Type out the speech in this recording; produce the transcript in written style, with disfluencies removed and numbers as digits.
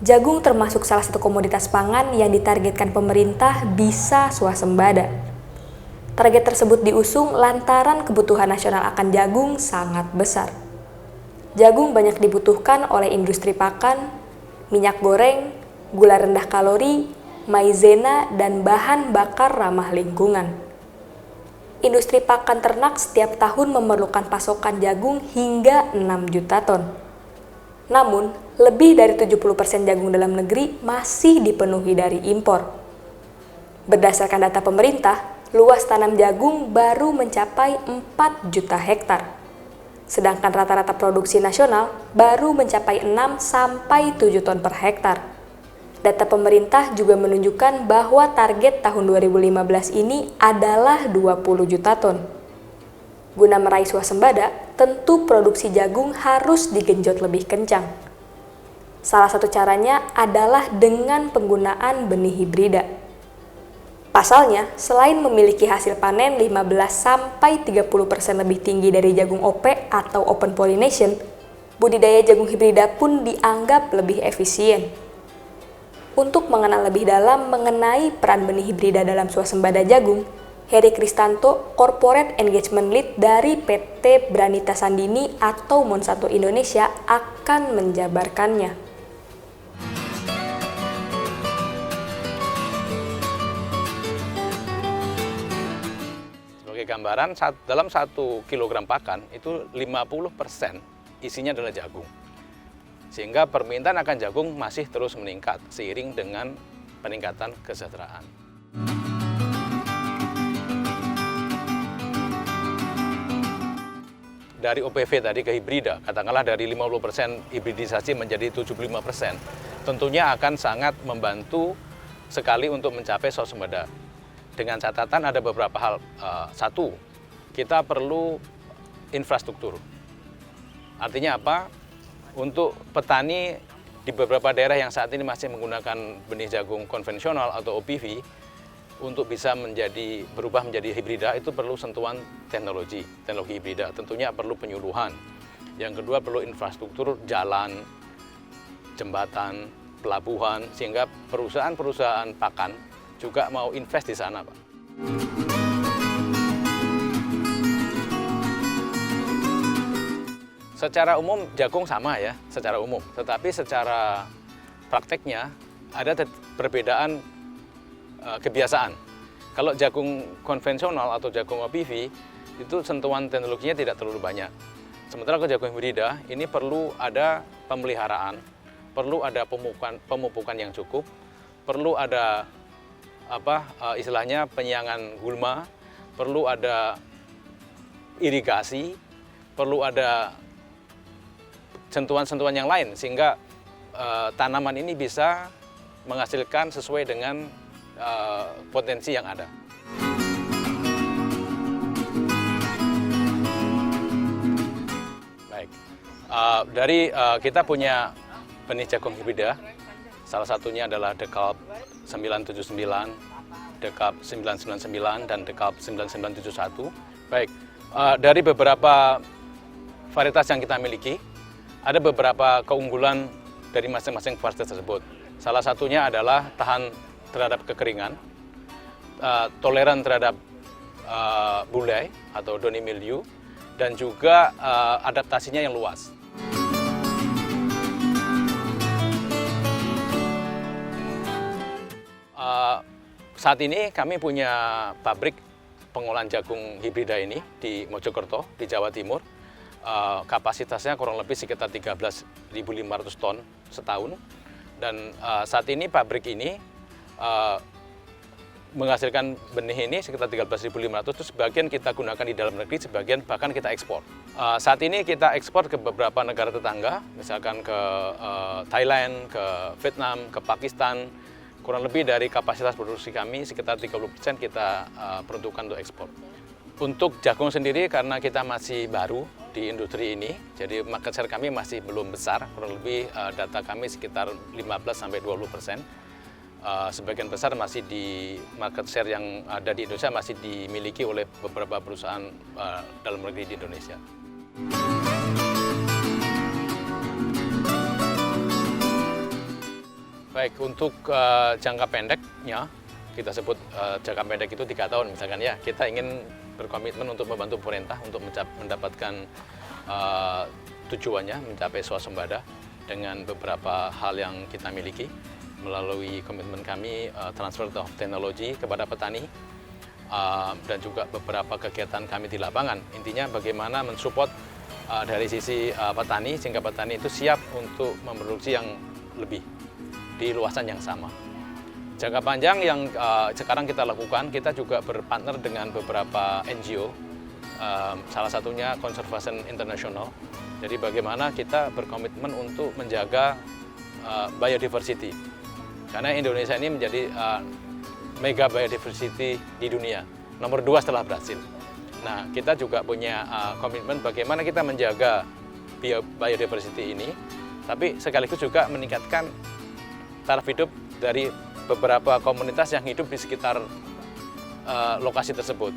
Jagung termasuk salah satu komoditas pangan yang ditargetkan pemerintah bisa swasembada. Target tersebut diusung lantaran kebutuhan nasional akan jagung sangat besar. Jagung banyak dibutuhkan oleh industri pakan, minyak goreng, gula rendah kalori, maizena, dan bahan bakar ramah lingkungan. Industri pakan ternak setiap tahun memerlukan pasokan jagung hingga 6 juta ton. Namun, lebih dari 70% jagung dalam negeri masih dipenuhi dari impor. Berdasarkan data pemerintah, luas tanam jagung baru mencapai 4 juta hektar. Sedangkan rata-rata produksi nasional baru mencapai 6-7 ton per hektar. Data pemerintah juga menunjukkan bahwa target tahun 2015 ini adalah 20 juta ton. Guna meraih swasembada, tentu produksi jagung harus digenjot lebih kencang. Salah satu caranya adalah dengan penggunaan benih hibrida. Pasalnya, selain memiliki hasil panen 15-30% lebih tinggi dari jagung OP atau open pollination, budidaya jagung hibrida pun dianggap lebih efisien. Untuk mengenal lebih dalam mengenai peran benih hibrida dalam swasembada jagung, Heri Kristanto, Corporate Engagement Lead dari PT Branita Sandini atau Monsanto Indonesia akan menjabarkannya. Sebagai gambaran, dalam 1 kilogram pakan itu 50% isinya adalah jagung. Sehingga permintaan akan jagung masih terus meningkat seiring dengan peningkatan kesejahteraan. Dari OPV tadi ke hibrida, katakanlah dari 50% hibridisasi menjadi 75%, tentunya akan sangat membantu sekali untuk mencapai swasembada. Dengan catatan ada beberapa hal. Satu, kita perlu infrastruktur. Artinya apa? Untuk petani di beberapa daerah yang saat ini masih menggunakan benih jagung konvensional atau OPV, untuk bisa berubah menjadi hibrida itu perlu sentuhan teknologi hibrida. Tentunya perlu penyuluhan. Yang kedua perlu infrastruktur, jalan, jembatan, pelabuhan, sehingga perusahaan-perusahaan pakan juga mau invest di sana, Pak. Secara umum jagung sama ya, secara umum. Tetapi secara prakteknya ada perbedaan kebiasaan. Kalau jagung konvensional atau jagung OPV itu sentuhan teknologinya tidak terlalu banyak. Sementara ke jagung hibrida ini perlu ada pemeliharaan, perlu ada pemupukan yang cukup, perlu ada istilahnya penyiangan gulma, perlu ada irigasi, perlu ada sentuhan-sentuhan yang lain sehingga tanaman ini bisa menghasilkan sesuai dengan potensi yang ada. Baik, kita punya benih jagung hibrida. Salah satunya adalah Dekalb 979, Dekalb 999, dan Dekalb 9971. Baik, dari beberapa varietas yang kita miliki, ada beberapa keunggulan dari masing-masing varietas tersebut. Salah satunya adalah tahan terhadap kekeringan, toleran terhadap bulai atau downy mildew, dan juga adaptasinya yang luas. Saat ini kami punya pabrik pengolahan jagung hibrida ini di Mojokerto, di Jawa Timur. Kapasitasnya kurang lebih sekitar 13.500 ton setahun. Dan saat ini pabrik ini menghasilkan benih ini sekitar 13.500, itu sebagian kita gunakan di dalam negeri, sebagian bahkan kita ekspor. Saat ini kita ekspor ke beberapa negara tetangga, misalkan ke Thailand, ke Vietnam, ke Pakistan. Kurang lebih dari kapasitas produksi kami sekitar 30% kita peruntukkan untuk ekspor. Untuk jagung sendiri karena kita masih baru di industri ini, jadi market share kami masih belum besar, kurang lebih data kami sekitar 15-20%. Sebagian besar masih di market share yang ada di Indonesia masih dimiliki oleh beberapa perusahaan dalam negeri di Indonesia. Baik, untuk jangka pendeknya, kita sebut jangka pendek itu 3 tahun misalkan ya, kita ingin berkomitmen untuk membantu pemerintah untuk mendapatkan tujuannya, mencapai swasembada dengan beberapa hal yang kita miliki melalui komitmen kami transfer of technology kepada petani dan juga beberapa kegiatan kami di lapangan. Intinya bagaimana mensupport dari sisi petani sehingga petani itu siap untuk memproduksi yang lebih di luasan yang sama. Jangka panjang yang sekarang kita lakukan, kita juga berpartner dengan beberapa NGO, salah satunya Conservation International. Jadi bagaimana kita berkomitmen untuk menjaga biodiversity. Karena Indonesia ini menjadi mega biodiversity di dunia, nomor 2 setelah Brasil. Nah, kita juga punya komitmen bagaimana kita menjaga biodiversity ini, tapi sekaligus juga meningkatkan taraf hidup dari beberapa komunitas yang hidup di sekitar lokasi tersebut.